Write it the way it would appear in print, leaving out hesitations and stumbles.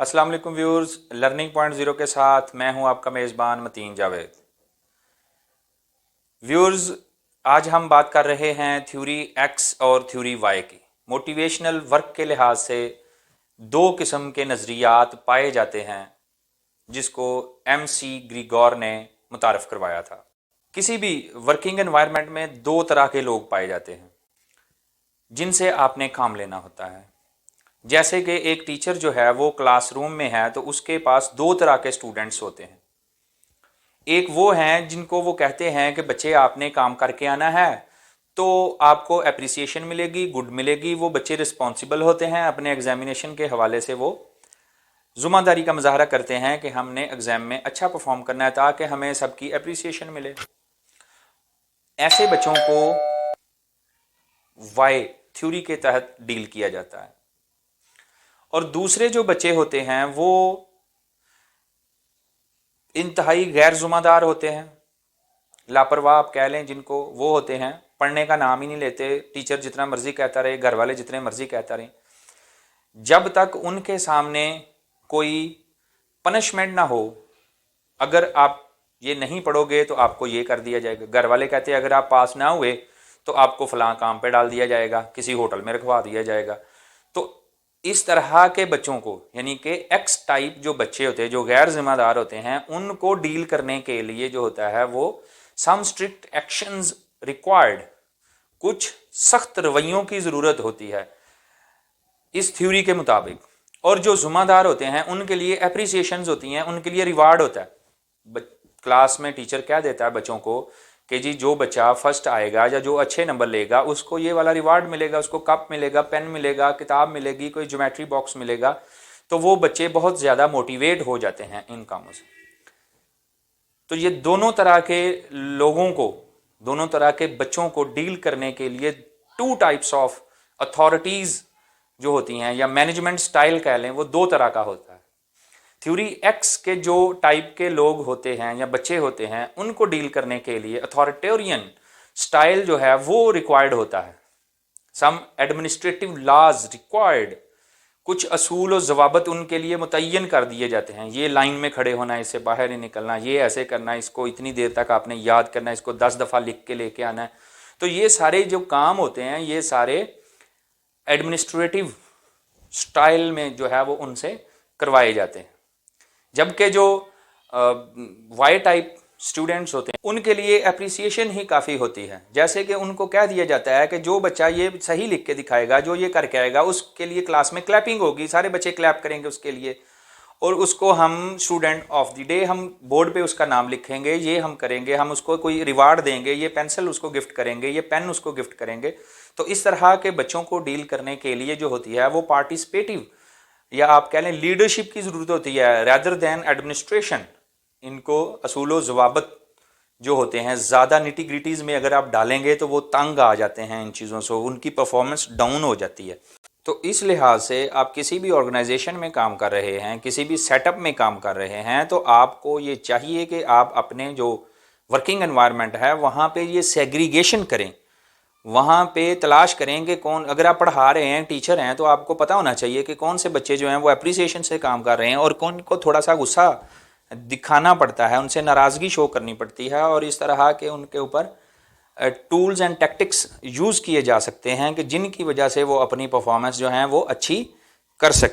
अस्सलाम वालेकुम viewers, learning point zero के साथ मैं हूं आपका मेज़बान मतीन जावेद। व्यूअर्स, आज हम बात कर रहे हैं थ्योरी एक्स और थ्योरी वाई की। मोटिवेशनल वर्क के लिहाज से दो किस्म के नज़रियात पाए जाते हैं जिसको MC ग्रीगोर ने मुतारफ़ करवाया था। किसी भी वर्किंग एनवायरनमेंट में दो तरह के लोग पाए जाते हैं जिनसे आपने काम लेना होता है। जैसे कि एक टीचर जो है वो क्लासरूम में है तो उसके पास दो तरह के स्टूडेंट्स होते हैं। एक वो हैं जिनको वो कहते हैं कि बच्चे आपने काम करके आना है तो आपको एप्रिसिएशन मिलेगी, गुड मिलेगी। वो बच्चे रिस्पॉन्सिबल होते हैं, अपने एग्जामिनेशन के हवाले से वो ज़िम्मेदारी का मुजाहरा करते हैं कि हमने एग्जाम में अच्छा परफॉर्म करना है ताकि हमें सबकी एप्रिसिएशन मिले। ऐसे बच्चों को वाई थ्योरी के तहत डील किया जाता है। और दूसरे जो बच्चे होते हैं वो इंतहाई गैर ज़िम्मेदार होते हैं, लापरवाह आप कह लें जिनको, वो होते हैं, पढ़ने का नाम ही नहीं लेते। टीचर जितना मर्जी कहता रहे, घर वाले जितने मर्जी कहता रहे, जब तक उनके सामने कोई पनिशमेंट ना हो। अगर आप ये नहीं पढ़ोगे तो आपको ये कर दिया जाएगा। घर वाले कहते हैं अगर आप पास ना हुए तो आपको फलां काम पे डाल दिया जाएगा, किसी होटल में रखवा दिया जाएगा। तो इस तरह के बच्चों को, यानी कि एक्स टाइप जो बच्चे होते हैं जो गैर जिम्मेदार होते हैं, उनको डील करने के लिए जो होता है वो सम स्ट्रिक्ट एक्शंस रिक्वायर्ड, कुछ सख्त रवैयों की ज़रूरत होती है इस थ्योरी के मुताबिक। और जो जिम्मेदार होते हैं उनके लिए एप्रिसिएशंस होती हैं, उनके लिए रिवार्ड होता है। क्लास में टीचर क्या देता है बच्चों को कि जी जो बच्चा फर्स्ट आएगा या जो अच्छे नंबर लेगा उसको ये वाला रिवार्ड मिलेगा, उसको कप मिलेगा, पेन मिलेगा, किताब मिलेगी, कोई ज्योमेट्री बॉक्स मिलेगा। तो वो बच्चे बहुत ज़्यादा मोटिवेट हो जाते हैं इन कामों से। तो ये दोनों तरह के लोगों को, दोनों तरह के बच्चों को डील करने के लिए टू टाइप्स ऑफ अथॉरिटीज़ जो होती हैं या मैनेजमेंट स्टाइल कह लें, वो दो तरह का होता है। थ्योरी एक्स के जो टाइप के लोग होते हैं या बच्चे होते हैं उनको डील करने के लिए अथॉरिटेरियन स्टाइल जो है वो रिक्वायर्ड होता है। सम एडमिनिस्ट्रेटिव लॉज रिक्वायर्ड, कुछ असूल और जवाबत उनके लिए मुतय्यन कर दिए जाते हैं। ये लाइन में खड़े होना, इससे बाहर नहीं निकलना, ये ऐसे करना, इसको इतनी देर तक आपने याद करना, इसको 10 दफ़ा लिख के लेके आना है। तो ये सारे जो काम होते हैं ये सारे एडमिनिस्ट्रेटिव स्टाइल में जो है वो उनसे करवाए जाते हैं। जबकि जो वाई टाइप स्टूडेंट्स होते हैं उनके लिए एप्रिसिएशन ही काफ़ी होती है। जैसे कि उनको कह दिया जाता है कि जो बच्चा ये सही लिख के दिखाएगा, जो ये करके आएगा, उसके लिए क्लास में क्लैपिंग होगी, सारे बच्चे क्लैप करेंगे उसके लिए, और उसको हम स्टूडेंट ऑफ द डे, हम बोर्ड पे उसका नाम लिखेंगे, ये हम करेंगे, हम उसको कोई रिवार्ड देंगे, ये पेंसिल उसको गिफ्ट करेंगे, ये पेन उसको गिफ्ट करेंगे। तो इस तरह के बच्चों को डील करने के लिए जो होती है वो पार्टिसिपेटिव या आप कह लें लीडरशिप की ज़रूरत होती है रैदर दैन एडमिनिस्ट्रेशन। इनको असूल व ज़वाबत जो होते हैं ज़्यादा निटी ग्रिटीज़ में अगर आप डालेंगे तो वो तंग आ जाते हैं इन चीज़ों से, उनकी परफॉर्मेंस डाउन हो जाती है। तो इस लिहाज से आप किसी भी ऑर्गेनाइजेशन में काम कर रहे हैं, किसी भी सेटअप में काम कर रहे हैं, तो आपको ये चाहिए कि आप अपने जो वर्किंग एनवायरनमेंट है वहाँ पे ये सेग्रीगेशन करें, वहाँ पे तलाश करें कि कौन, अगर आप पढ़ा रहे हैं, टीचर हैं, तो आपको पता होना चाहिए कि कौन से बच्चे जो हैं वो एप्रिसिएशन से काम कर रहे हैं और कौन को थोड़ा सा गुस्सा दिखाना पड़ता है, उनसे नाराज़गी शो करनी पड़ती है। और इस तरह के उनके ऊपर टूल्स एंड टैक्टिक्स यूज़ किए जा सकते हैं कि जिनकी वजह से वो अपनी परफॉर्मेंस जो है वो अच्छी कर सकें।